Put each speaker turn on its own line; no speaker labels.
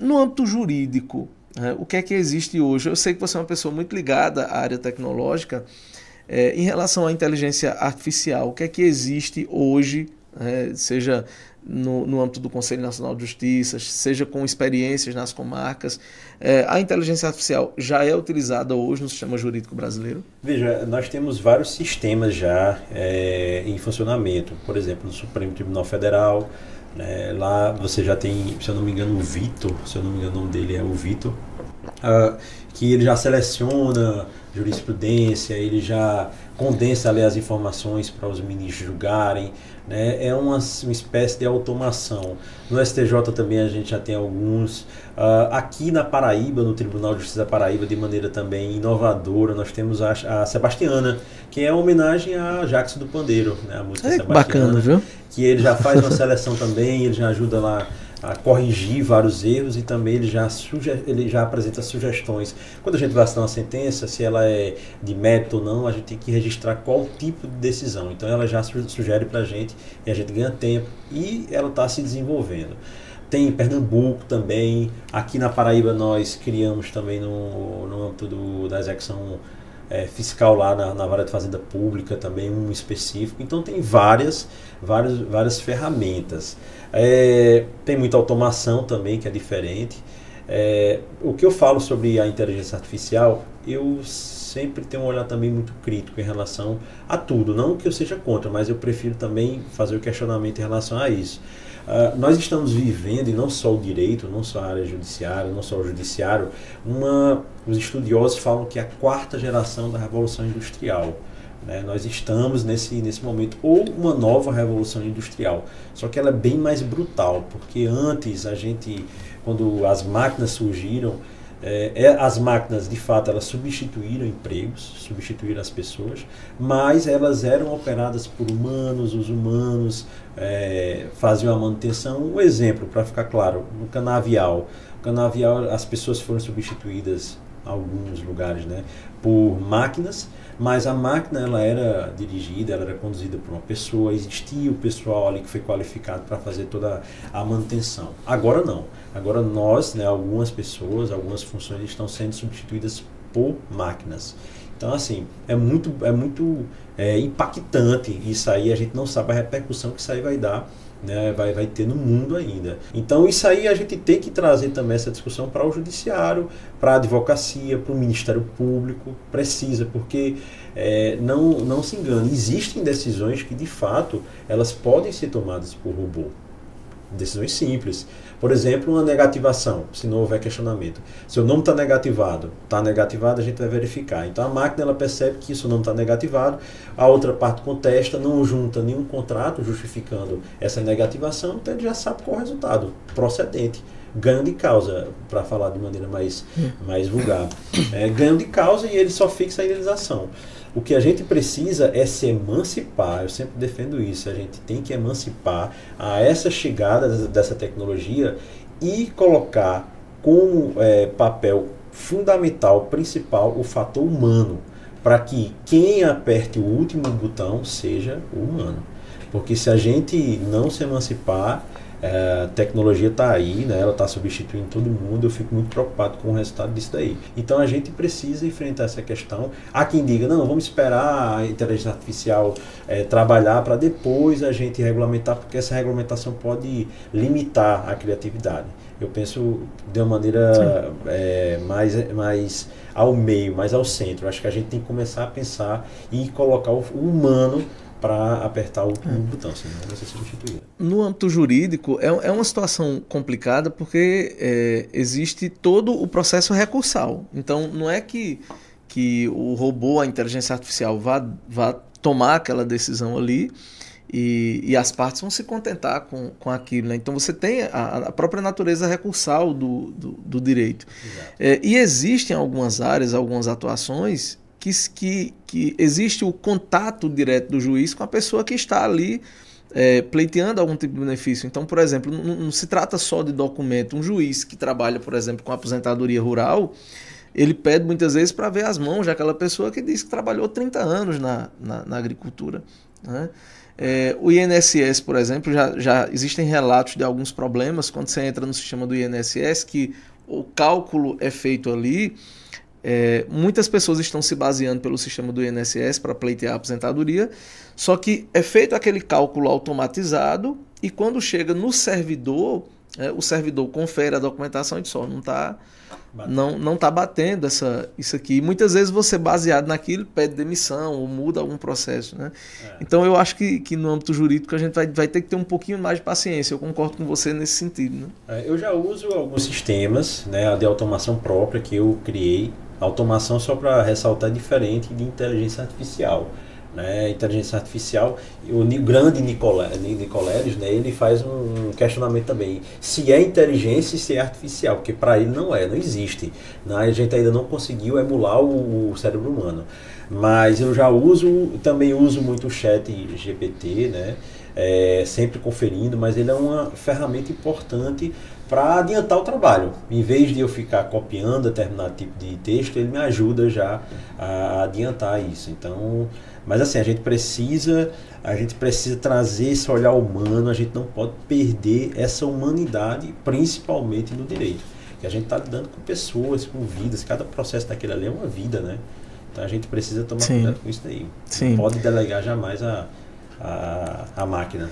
No âmbito jurídico, o que é que existe hoje? Eu sei que você é uma pessoa muito ligada à área tecnológica. Em relação à inteligência artificial, o que é que existe hoje, seja no âmbito do Conselho Nacional de Justiça, seja com experiências nas comarcas, a inteligência artificial já é utilizada hoje no sistema jurídico brasileiro?
Veja, nós temos vários sistemas já em funcionamento. Por exemplo, no Supremo Tribunal Federal, né, lá você já tem, se eu não me engano, o Vitor, se eu não me engano o nome dele é o Vitor, que ele já seleciona jurisprudência, ele já condensa ali as informações para os ministros julgarem, né? É uma espécie de automação. No STJ também a gente já tem alguns. Aqui na Paraíba, no Tribunal de Justiça da Paraíba, de maneira também inovadora, nós temos a Sebastiana, que é uma homenagem a Jackson do Pandeiro, né? A música Sebastiana,
bacana, viu?
que ele já faz uma seleção também, ele já ajuda lá a corrigir vários erros e também ele já apresenta sugestões. Quando a gente vai assinar uma sentença, se ela é de mérito ou não, a gente tem que registrar qual tipo de decisão. Então ela já sugere para a gente e a gente ganha tempo e ela está se desenvolvendo. Tem em Pernambuco também, aqui na Paraíba nós criamos também no âmbito da execução fiscal lá na Vara de Fazenda Pública também, um específico. Então tem várias ferramentas. Tem muita automação também, que é diferente. O que eu falo sobre a inteligência artificial, eu sempre tenho um olhar também muito crítico em relação a tudo. Não que eu seja contra, mas eu prefiro também fazer o questionamento em relação a isso. Nós estamos vivendo, e não só o direito, não só a área judiciária, não só o judiciário, os estudiosos falam que é a quarta geração da Revolução Industrial. Né? Nós estamos nesse momento, ou uma nova Revolução Industrial, só que ela é bem mais brutal, porque antes quando as máquinas surgiram, as máquinas de fato elas substituíram empregos, substituíram as pessoas, mas elas eram operadas por humanos, os humanos faziam a manutenção. Um exemplo, para ficar claro, no canavial, as pessoas foram substituídas em alguns lugares, né, por máquinas, mas a máquina ela era dirigida, ela era conduzida por uma pessoa, existia o pessoal ali que foi qualificado para fazer toda a manutenção. Agora não. Agora nós, né, algumas pessoas, algumas funções estão sendo substituídas por máquinas. Então assim, é muito impactante isso aí, a gente não sabe a repercussão que isso aí vai dar, né, vai ter no mundo ainda. Então isso aí a gente tem que trazer também essa discussão para o judiciário, para a advocacia, para o Ministério Público, precisa, porque não se engane, existem decisões que de fato elas podem ser tomadas por robô. Decisões simples. Por exemplo, uma negativação, se não houver questionamento. Se o nome está negativado, a gente vai verificar. Então a máquina ela percebe que isso não está negativado, a outra parte contesta, não junta nenhum contrato justificando essa negativação, então ele já sabe qual é o resultado procedente. Ganho de causa, para falar de maneira mais vulgar. Ganho de causa e ele só fixa a indenização. O que a gente precisa é se emancipar, eu sempre defendo isso, a gente tem que emancipar a essa chegada dessa tecnologia e colocar como papel fundamental, principal, o fator humano, para que quem aperte o último botão seja o humano. Porque se a gente não se emancipar, a tecnologia está aí, né? Ela está substituindo todo mundo, eu fico muito preocupado com o resultado disso daí. Então a gente precisa enfrentar essa questão. Há quem diga, não, vamos esperar a inteligência artificial trabalhar para depois a gente regulamentar, porque essa regulamentação pode limitar a criatividade. Eu penso de uma maneira mais ao meio, mais ao centro. Acho que a gente tem que começar a pensar e colocar o humano para apertar o botão, senão vai ser substituído.
No âmbito jurídico, é uma situação complicada porque existe todo o processo recursal. Então, não é que o robô, a inteligência artificial, vá tomar aquela decisão ali e as partes vão se contentar com aquilo. Né? Então, você tem a própria natureza recursal do direito. E existem algumas áreas, algumas atuações que existe o contato direto do juiz com a pessoa que está ali pleiteando algum tipo de benefício. Então, por exemplo, não se trata só de documento. Um juiz que trabalha, por exemplo, com aposentadoria rural, ele pede muitas vezes para ver as mãos daquela pessoa que diz que trabalhou 30 anos na agricultura. Né? O INSS, por exemplo, já existem relatos de alguns problemas quando você entra no sistema do INSS, que o cálculo é feito ali. Muitas pessoas estão se baseando pelo sistema do INSS para pleitear a aposentadoria, só que é feito aquele cálculo automatizado e quando chega no servidor, o servidor confere a documentação e diz: não tá batendo isso aqui. E muitas vezes você, baseado naquilo, pede demissão ou muda algum processo, né? Então eu acho que no âmbito jurídico a gente vai ter que ter um pouquinho mais de paciência. Eu concordo com você nesse sentido, né?
Eu já uso alguns sistemas, né, de automação própria que eu criei. Automação, só para ressaltar, é diferente de inteligência artificial. Né? Inteligência artificial, o grande Nicoleles, né, ele faz um questionamento também, se é inteligência e se é artificial, porque para ele não existe, né? A gente ainda não conseguiu emular o cérebro humano, mas eu também uso muito o chat GPT, né? Sempre conferindo, mas ele é uma ferramenta importante para adiantar o trabalho. Em vez de eu ficar copiando determinado tipo de texto, ele me ajuda já a adiantar isso. Então, mas assim, a gente precisa trazer esse olhar humano, a gente não pode perder essa humanidade, principalmente no direito. Que a gente está lidando com pessoas, com vidas, cada processo daquele ali é uma vida, né? Então a gente precisa tomar cuidado com isso daí. Não pode delegar jamais a máquina.